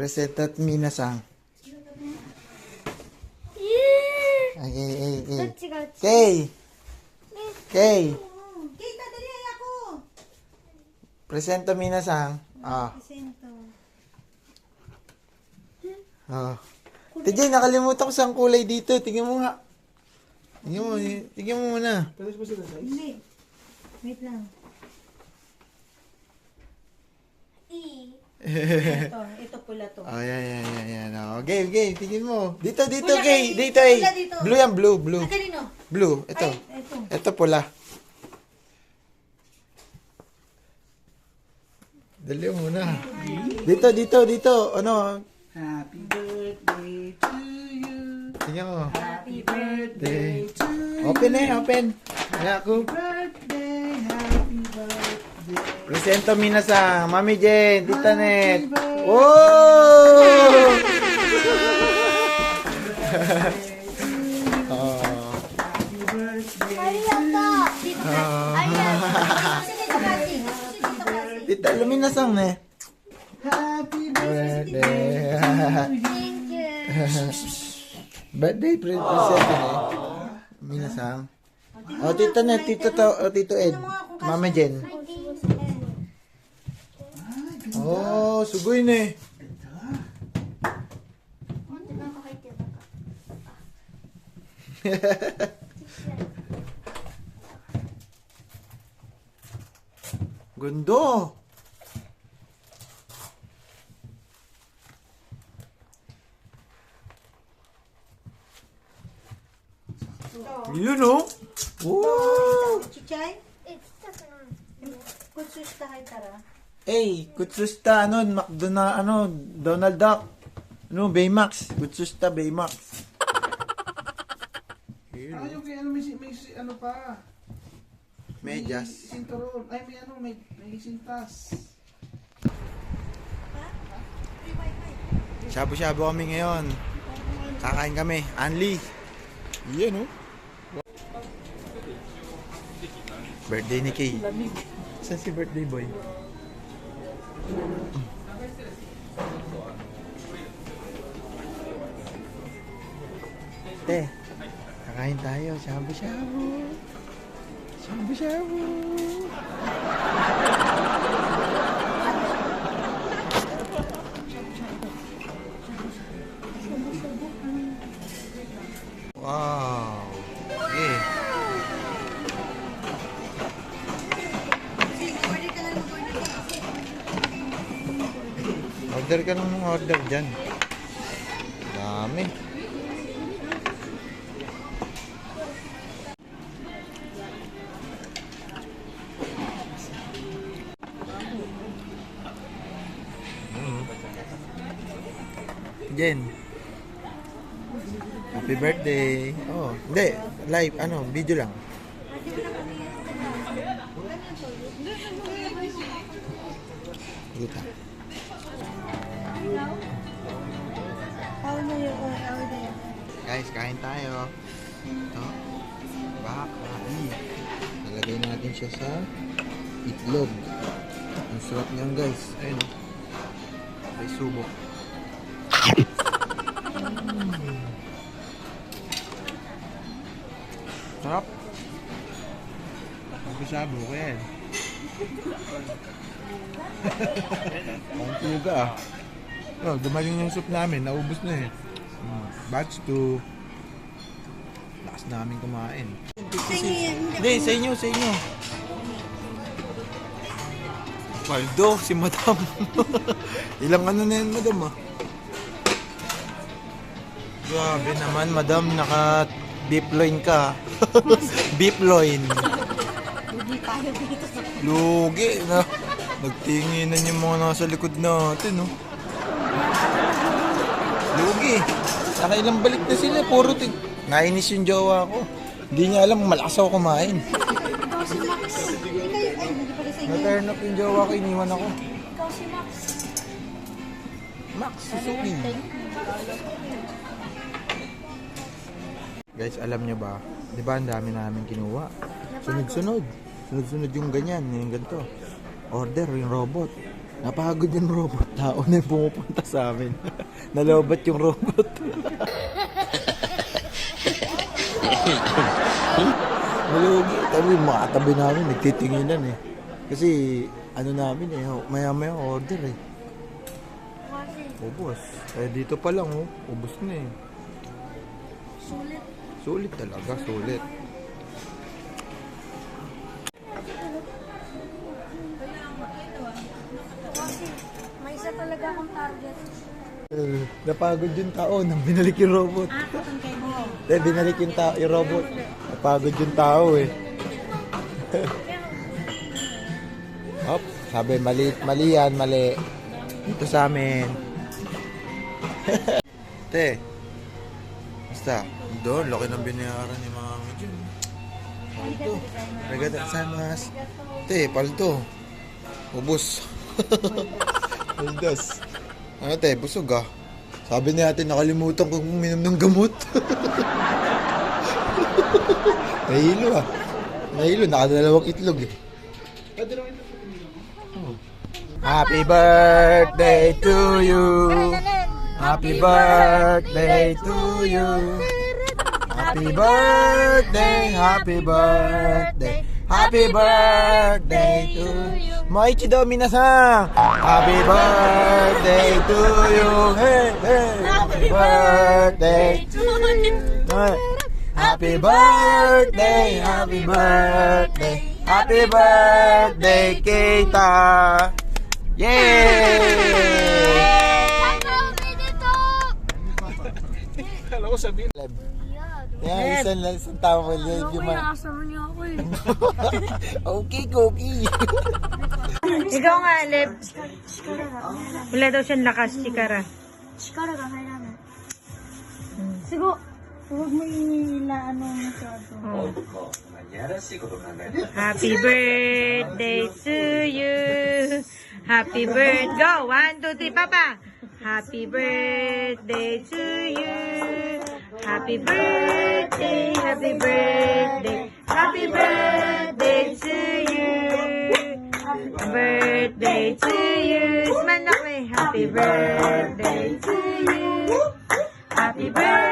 Presentat minasan. Ay. どっちがうち Kay! Kay! ケイタdali ay ako. Presento minasan. Presento. TJ, nakalimutan ko saan kulay dito. Tingnan mo nga. Tingnan mo muna. Hindi. Wait lang. Ito pula to. Oh, yan. Oh, game. Tingin mo. Dito, Pula, Kay. Kay. Dito, eh. Pula dito. Blue yan, blue. Ang kanino? Blue, ito. Ay, ito. Ito pula. Dali mo muna. Dito. Ano? Happy birthday to you. Tingnan mo. Happy birthday. Open. Kaya ako. Birthday, happy birthday. Presento minasan. Mami Jen, Tita Net. Oh! Happy birthday. ありがとう Dito ka. Ay, kasi dito kasi. Tita, luminasan eh. Happy Birthday. Thank you Birthday present eh. Minasan. Oh, Tita Net, Tito Ed. Mami Jen. Oh, sugoy na eh. Gundo. Yun oh. Woo! Chichay? えちっちゃくない Kutsusta kay Tara. Kutsusta, Donald Duck. Baymax. Kutsusta, Baymax. Ah, yung kay may ano pa. Medyas. Sinturon. Ay, may sintas. Shabu-shabu kami ngayon. Kakain kami. Anli. Yan oh. Birthday ni Kay. Saan si birthday boy? Te, kakain tayo. Shabu-shabu. Shabu-shabu. Wow. Okay. Order ka ng order dyan. Dami. Jen. Happy birthday. Oh, hindi. Live, video lang. Kita. Guys, kain tayo. Ito. Baka. Nalagay natin siya sa itlog. Ang sarap niyan guys. Ayun. May subok. Sarap. Sabi-sabi ko yan. Ang tuga ah. Oh, dumaling yung soup namin. Naubos na eh. Batch 2. Lakas namin kumain. Hindi, sa inyo. Paldo, si madam. Ilang na yan, madam ah. Grabe naman, madam. Naka-beef loin ka. Beef loin. Lugi na. Nagtinginan yung mga nasa likod natin, no? Lugi. Nakailang balik na sila. Puro nainis yung jowa ko. Hindi niya alam, malakas ako kumain. Ikaw si Max. Ay, hindi pala sa inyo. Na-turn up yung jowa ko, iniwan ako. Ikaw si Max. Max, Suzuki. Guys, alam nyo ba? Di ba ang dami namin kinuha? Sunod-sunod yung ganyan, yung ganito. Order, yung robot. Napagod yung robot. Tao na yung pumupunta sa amin. Nalobat yung robot. Malugi. Tabi, mga tabi namin, nagtitinginan eh. Kasi, ano namin eh, maya-maya order eh. Ubus. Eh, dito pa lang oh, ubus na eh. Sulit. Sulit talaga, sulit. Kasi may isa talaga akong target. Napagod yung tao nang binalik yung robot. Binalik yung tao, yung robot. Napagod yung tao eh. Hop, sabi mali yan, mali. Dito sa amin. Te. Basta, doon, laki ng binayaran ni Mami dyan. Paldo. Regata samas. Te, paldo. Ubus. Paldos. Ano te, busog ah. Sabi ni ate, nakalimutan kong uminom ng gamot. Nahilo ah. Nahilo, nakadalawang itlog eh. Happy birthday to you. Happy birthday to you. Happy birthday, happy birthday. Happy birthday to you. Moichido minasan. Happy birthday to you. Hey, hey. Happy birthday to you. Happy birthday, happy birthday. Happy birthday, Keita. Yay! Kala ko sabihin. Yeah, isang tao mo live yung mga... Nakasama niyo ako eh. Okay, Cookie. Ikaw nga, Alep. Wala daw siyang lakas, Chikara. 力が入らない。 Siguro, huwag mo ano masyado. Happy birthday to you. Happy birthday. Go! 1, 2, 3, Papa. Happy birthday to you. Happy birthday, happy birthday. Happy birthday to you. Happy birthday to you. Smanak me. Happy birthday to you. Happy birthday.